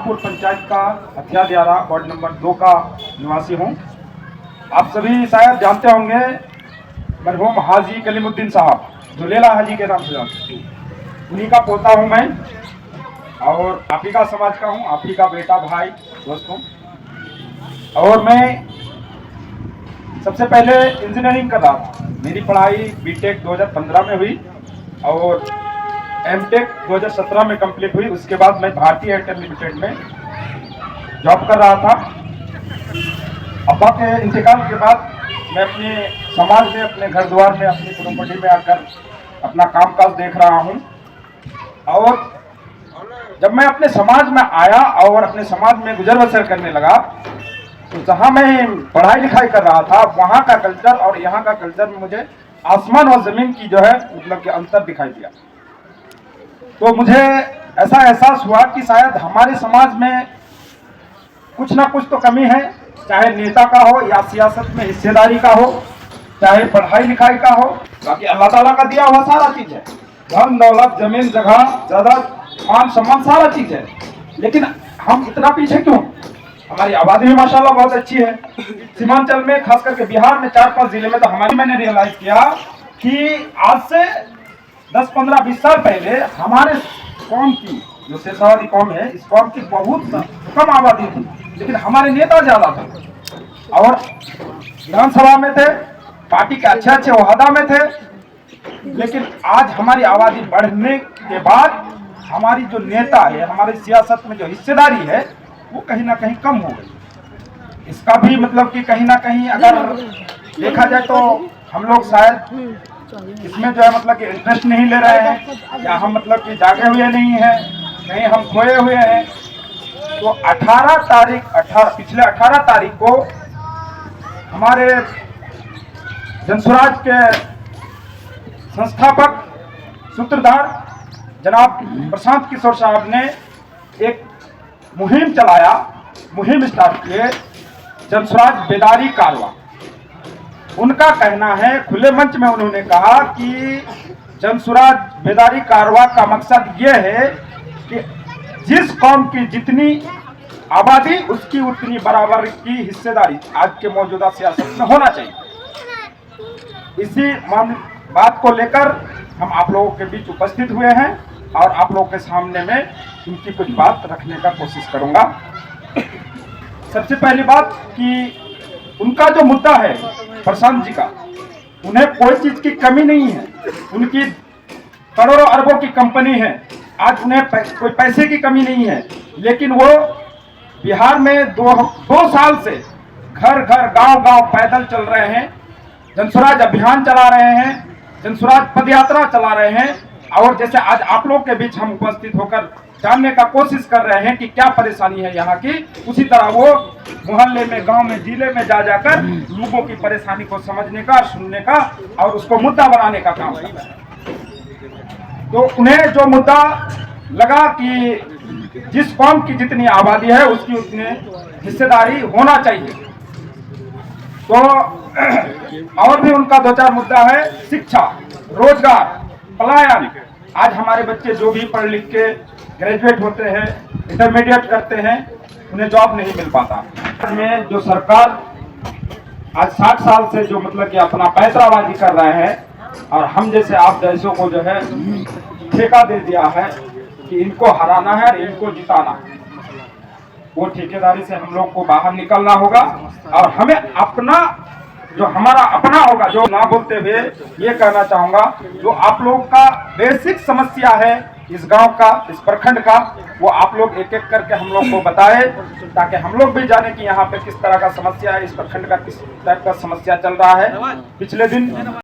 रामपुर पंचायत का हथिया दियारा ward number 2 का निवासी हूँ। आप सभी शायद जानते होंगे मरहूम हाजी कलीमुद्दीन साहब, जो लेला हाजी के नाम से जानते हैं, उन्हीं का पोता हूँ मैं और आप ही का समाज का हूँ, आप ही का बेटा भाई दोस्त हूँ। और मैं सबसे पहले इंजीनियरिंग कर रहा था। मेरी पढ़ाई बीटेक 2015 में हुई और एमटेक 2017 में कंप्लीट हुई। उसके बाद मैं भारतीय एयरटेल लिमिटेड में जॉब कर रहा था। अब्बा के इंतकाल के बाद मैं अपने समाज में, अपने घर द्वार में, अपनी प्रॉपर्टी में आकर अपना कामकाज देख रहा हूँ। और जब मैं अपने समाज में आया और अपने समाज में गुजर बसर करने लगा, तो जहाँ मैं पढ़ाई लिखाई कर रहा था वहाँ का कल्चर और यहाँ का कल्चर में मुझे आसमान और ज़मीन की जो है मतलब कि अंतर दिखाई दिया। तो मुझे ऐसा एहसास हुआ कि शायद हमारे समाज में कुछ ना कुछ तो कमी है, चाहे नेता का हो या सियासत में हिस्सेदारी का हो, चाहे पढ़ाई लिखाई का हो। बाकी अल्लाह ताला का दिया हुआ सारा चीज़ है, धन दौलत जमीन जगह ज़्यादा मान सम्मान सारा चीज़ है, लेकिन हम इतना पीछे क्यों? हमारी आबादी भी माशाल्लाह बहुत अच्छी है। सीमांचल में खास करके बिहार में 4-5 जिले में तो मैंने रियलाइज किया कि आज से 10-15-20 साल पहले हमारे कौम की जो शेषावादी कौम है, इस कौम की बहुत कम आबादी थी, लेकिन हमारे नेता ज्यादा थे और विधानसभा में थे, पार्टी के अच्छे ओहदा में थे। लेकिन आज हमारी आबादी बढ़ने के बाद हमारी जो नेता है, हमारी सियासत में जो हिस्सेदारी है, वो कहीं ना कहीं कम हो गई। इसका भी मतलब कि कहीं ना कहीं अगर देखा जाए तो हम लोग शायद इसमें जो है मतलब कि इंटरेस्ट नहीं ले रहे हैं, या हम मतलब कि जागे हुए नहीं हैं, कहीं हम खोए हुए हैं। तो पिछले 18 तारीख को हमारे जनसुराज के संस्थापक सूत्रधार जनाब प्रशांत किशोर साहब ने एक मुहिम स्टार्ट किए, जनसुराज बेदारी कारवा। उनका कहना है, खुले मंच में उन्होंने कहा कि जनसुराज बेदारी कारवा का मकसद ये है कि जिस कौम की जितनी आबादी उसकी उतनी बराबर की हिस्सेदारी आज के मौजूदा सियासत में होना चाहिए। इसी बात को लेकर हम आप लोगों के बीच उपस्थित हुए हैं और आप लोगों के सामने में उनकी कुछ बात रखने का कोशिश करूंगा। सबसे पहली बात कि उनका जो मुद्दा है प्रशांत जी का, उन्हें कोई चीज की कमी नहीं है। उनकी करोड़ों अरबों की कंपनी है, आज उन्हें कोई पैसे की कमी नहीं है, लेकिन वो बिहार में दो साल से घर घर गांव गांव पैदल चल रहे हैं, जनसुराज अभियान चला रहे हैं, जनसुराज पदयात्रा चला रहे हैं। और जैसे आज आप लोग के बीच हम उपस्थित होकर जानने का कोशिश कर रहे हैं कि क्या परेशानी है यहाँ की, उसी तरह वो मोहल्ले में, गांव में, जिले में जा जाकर लोगों की परेशानी को समझने का, सुनने का और उसको मुद्दा बनाने का काम कर रहे हैं। तो उन्हें जो मुद्दा लगा कि जिस कौम की जितनी आबादी है उसकी उतनी हिस्सेदारी होना चाहिए। तो और भी उनका 2-4 मुद्दा है, शिक्षा, रोजगार, पलायन। आज हमारे बच्चे जो भी पढ़ लिख के ग्रेजुएट होते हैं, इंटरमीडिएट करते हैं, उन्हें जॉब नहीं मिल पाता। में जो सरकार आज 60 साल से जो मतलब कि अपना पैतराबाजी कर रहे हैं और हम जैसे आप जैसों को जो है ठेका दे दिया है कि इनको हराना है और इनको जिताना है, वो ठेकेदारी से हम लोग को बाहर निकलना होगा और हमें अपना जो हमारा अपना होगा, जो ना बोलते हुए ये कहना चाहूंगा, जो आप लोगों का बेसिक समस्या है इस गांव का, इस प्रखंड का, वो आप लोग एक एक करके हम लोग को बताए, ताकि हम लोग भी जाने कि यहाँ पे किस तरह का समस्या है, इस प्रखंड का किस टाइप का समस्या चल रहा है। पिछले दिन